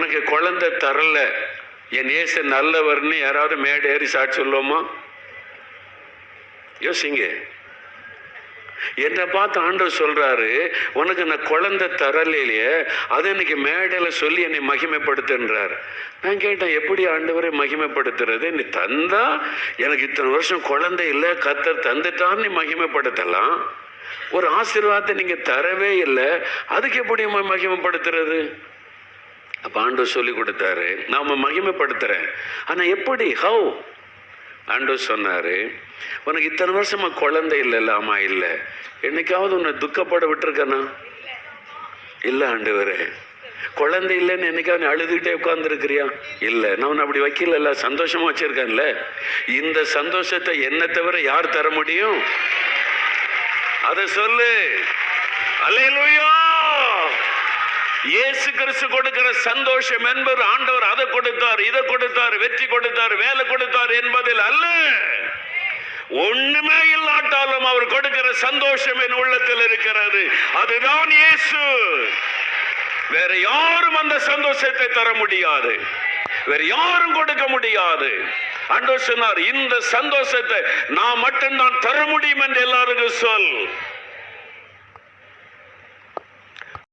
எனக்கு குழந்தை தரல, என் இயேசு நல்லவர்னு யாராவது மேடை ஏறி சாட்சி சொல்லுவோமா? யோசிங்க. என்னை பார்த்து ஆண்டவர் சொல்றாரு, உனக்கு நான் குழந்தை தரலையே, அதை இன்னைக்கு மேடையில் சொல்லி என்னை மகிமைப்படுத்துன்றார். நான் கேட்டேன், எப்படி ஆண்டவரை மகிமைப்படுத்துறது? நீ தந்தா எனக்கு இத்தனை வருஷம் குழந்தை இல்லை, கர்த்தர் தந்துட்டான்னு நீ மகிமைப்படுத்தலாம். ஒரு ஆசீர்வாதத்தை நீங்க தரவே இல்லை, அதுக்கு எப்படி மகிமைப்படுத்துறது? அப்ப ஆண்டவர் சொல்லி கொடுத்தாரு, நாம மகிமைப்படுத்துறேன். ஆனா எப்படி? ஹவு? ஆண்டவர் சொன்னாரு, உனக்கு இத்தனை வருஷமா குழந்தை இல்லைல்ல? ஆமா இல்லை. என்னைக்காவது உன்னை துக்கப்பட விட்டுருக்கனா? இல்லை ஆண்டவரே. குழந்தை இல்லைன்னு என்னைக்காவது அழுதுகிட்டே உட்கார்ந்துருக்கிறியா? இல்லை. நான் உன்னை அப்படி வைக்கல, சந்தோஷமா வச்சிருக்கேன்ல. இந்த சந்தோஷத்தை என்ன தவிர யார் தர முடியும்? அதை சொல்லு. அல்லேலூயா. இயேசு கிறிஸ்து கொடுக்கிற சந்தோஷம் என்பது ஆண்டவர் அதை கொடுத்தார், இதை கொடுத்தார், வெற்றி கொடுத்தார், வேலை கொடுத்தார் என்பதில் அல்ல. ஒண்ணுமே இல்லாட்டாலும் அவர் கொடுக்கிற சந்தோஷம் என் உள்ளத்தில் இருக்கிறது. அதுதான் இயேசு. வேற யாரும் அந்த சந்தோஷத்தை தர முடியாது, வேற யாரும் கொடுக்க முடியாது. ஆண்டவர் சொன்னார், இந்த சந்தோஷத்தை நான் மட்டும்தான் தர முடியும் என்று எல்லாருக்கும் சொல்.